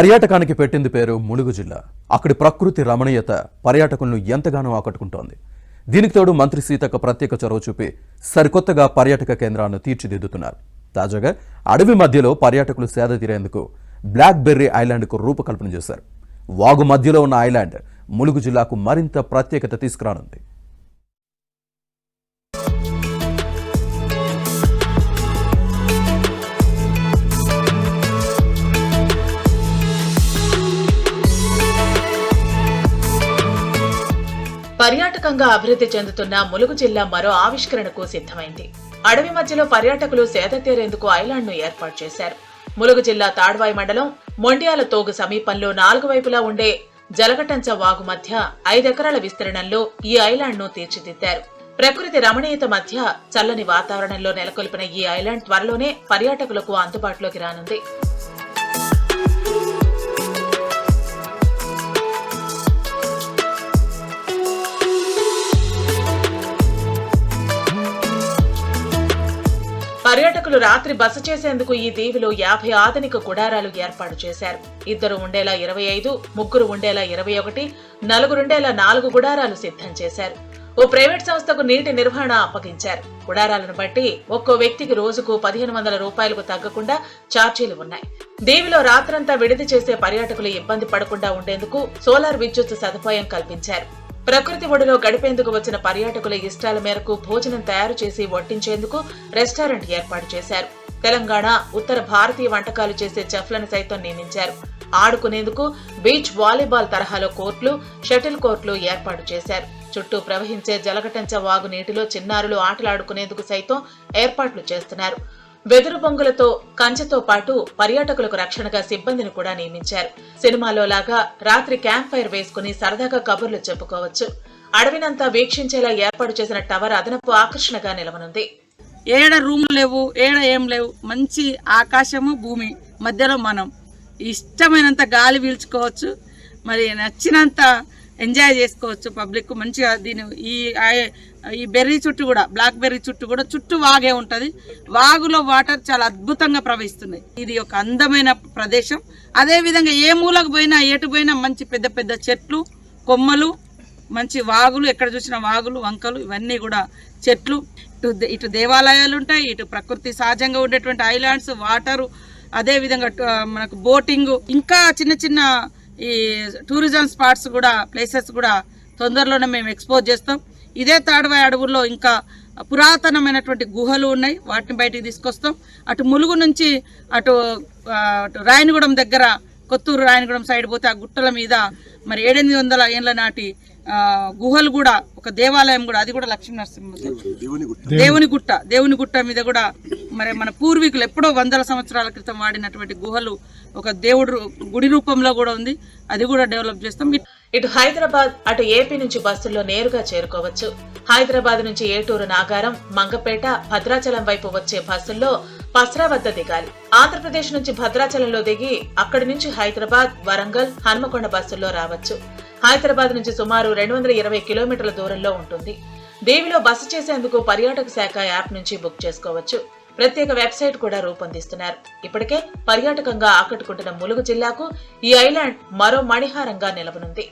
పర్యాటకానికి పెట్టింది పేరు ములుగు జిల్లా. అక్కడి ప్రకృతి రమణీయత పర్యాటకులను ఎంతగానో ఆకట్టుకుంటోంది. దీనికి తోడు మంత్రి సీతక్క ప్రత్యేక చొరవ చూపి సరికొత్తగా పర్యాటక కేంద్రాలను తీర్చిదిద్దుతున్నారు. తాజాగా అడవి మధ్యలో పర్యాటకులు సేద తీరేందుకు బ్లాక్ బెర్రీ ఐలాండ్కు రూపకల్పన చేశారు. వాగు మధ్యలో ఉన్న ఐలాండ్ ములుగు జిల్లాకు మరింత ప్రత్యేకత తీసుకురానుంది. పర్యాటకంగా అభివృద్ధి చెందుతున్న ములుగు జిల్లా మరో ఆవిష్కరణకు సిద్ధమైంది. అడవి మధ్యలో పర్యాటకులు సేద తీరేందుకు ఐలాండ్ ను ఏర్పాటు చేశారు. ములుగు జిల్లా తాడ్వాయి మండలం మొండ్యాల తోగు సమీపంలో 4 వైపులా ఉండే జలగటంచ వాగు మధ్య 5 ఎకరాల విస్తీర్ణంలో ఈ ఐలాండ్ ను తీర్చిదిద్దారు. ప్రకృతి రమణీయత మధ్య చల్లని వాతావరణంలో నెలకొల్పిన ఈ ఐలాండ్ త్వరలోనే పర్యాటకులకు అందుబాటులోకి రానుంది. పర్యాటకులు రాత్రి బస చేసేందుకు ఈ దీవిలో 50 ఆధునిక గుడారాలు ఏర్పాటు చేశారు. 2 ఉండేలా 25, 3 ఉండేలా 21, 4 ఉండేలా 4 గుడారాలు సిద్ధం చేశారు. ఓ ప్రైవేట్ సంస్థకు నీటి నిర్వహణ అప్పగించారు. గుడారాలను బట్టి ఒక్కో వ్యక్తికి రోజుకు 1500 రూపాయలకు తగ్గకుండా ఛార్జీలు ఉన్నాయి. దీవిలో రాత్రంతా విడిది చేసే పర్యాటకులు ఇబ్బంది పడకుండా ఉండేందుకు సోలార్ విద్యుత్ సదుపాయం కల్పించారు. ప్రకృతి ఒడిలో గడిపేందుకు వచ్చిన పర్యాటకుల ఇష్టాల మేరకు భోజనం తయారు చేసి వడ్డించేందుకు రెస్టారెంట్ ఏర్పాటు చేశారు. తెలంగాణ, ఉత్తర భారతీయ వంటకాలు చేసే చెఫ్లను సైతం నియమించారు. ఆడుకునేందుకు బీచ్ వాలీబాల్ తరహాలో కోర్టులు, షటిల్ కోర్టులు ఏర్పాటు చేశారు. చుట్టూ ప్రవహించే జలగటంచ వాగు నీటిలో చిన్నారులు ఆటలాడుకునేందుకు సైతం ఏర్పాట్లు చేస్తున్నారు. వెదురు బొంగులతో కంచెతో పాటు పర్యాటకులకు రక్షణగా సిబ్బందిని కూడా నియమించారు. సినిమాలో లాగా రాత్రి క్యాంప్ ఫైర్ వేసుకుని సరదాగా కబుర్లు చెప్పుకోవచ్చు. అడవినంతా వీక్షించేలా ఏర్పాటు చేసిన టవర్ అదనపు ఆకర్షణగా నిలవనుంది. ఏడ రూమ్లు లేవు, ఏడ ఏం లేవు, మంచి ఆకాశము భూమి మధ్యలో మనం ఇష్టమైనంత గాలి పీల్చుకోవచ్చు, మరి నచ్చినంత ఎంజాయ్ చేసుకోవచ్చు. పబ్లిక్ మంచిగా ఈ బెర్రీ చుట్టూ కూడా, బ్లాక్ బెర్రీ చుట్టూ కూడా చుట్టూ వాగే ఉంటది. వాగులో వాటర్ చాలా అద్భుతంగా ప్రవహిస్తున్నాయి. ఇది ఒక అందమైన ప్రదేశం. అదే విధంగా ఏ మూలకు పోయినా, ఎటు పోయినా మంచి పెద్ద పెద్ద చెట్లు, కొమ్మలు, మంచి వాగులు, ఎక్కడ చూసిన వాగులు, వంకలు, ఇవన్నీ కూడా చెట్లు. ఇటు దేవాలయాలు ఉంటాయి, ఇటు ప్రకృతి సహజంగా ఉండేటువంటి ఐలాండ్స్, వాటరు, అదే విధంగా మనకు బోటింగ్, ఇంకా చిన్న చిన్న ఈ టూరిజం స్పాట్స్ కూడా, ప్లేసెస్ కూడా తొందరలోనే మేము ఎక్స్పోజ్ చేస్తాం. ఇదే తాడ్వాయి అడవుల్లో ఇంకా పురాతనమైనటువంటి గుహలు ఉన్నాయి, వాటిని బయటికి తీసుకొస్తాం. అటు ములుగు నుంచి అటు రాయనగూడెం దగ్గర, కొత్తూరు రాయనగూడెం సైడ్ పోతే ఆ గుట్టల మీద మరి 700 ఏళ్ల నాటి గుహలు కూడా, ఒక దేవాలయం కూడా, అది కూడా లక్ష్మీనరసింహ దేవుని గుట్ట మీద కూడా మరి మన పూర్వీకులు ఎప్పుడో 100 సంవత్సరాల క్రితం వాడినటువంటి గుహలు ఒక దేవుడు గుడి రూపంలో కూడా ఉంది. అది కూడా డెవలప్ చేస్తాం. ఇటు హైదరాబాద్, అటు ఏపీ నుంచి బస్సుల్లో నేరుగా చేరుకోవచ్చు. హైదరాబాద్ నుంచి ఏటూరు, నాగారం, మంగపేట, భద్రాచలం వైపు వచ్చే బస్సుల్లో పస్రా వద్ద దిగాలి. ఆంధ్రప్రదేశ్ నుంచి భద్రాచలంలో దిగి అక్కడి నుంచి హైదరాబాద్, వరంగల్, హన్మకొండ బస్సుల్లో రావచ్చు. హైదరాబాద్ నుంచి సుమారు 220 కిలోమీటర్ల దూరంలో ఉంటుంది. దేవిలో బస చేసేందుకు పర్యాటక శాఖ యాప్ నుంచి బుక్ చేసుకోవచ్చు. ప్రత్యేక వెబ్సైట్ కూడా రూపొందిస్తున్నారు. ఇప్పటికే పర్యాటకంగా ఆకట్టుకుంటున్న ములుగు జిల్లాకు ఈ ఐలాండ్ మరో మణిహారంగా నిలవనుంది.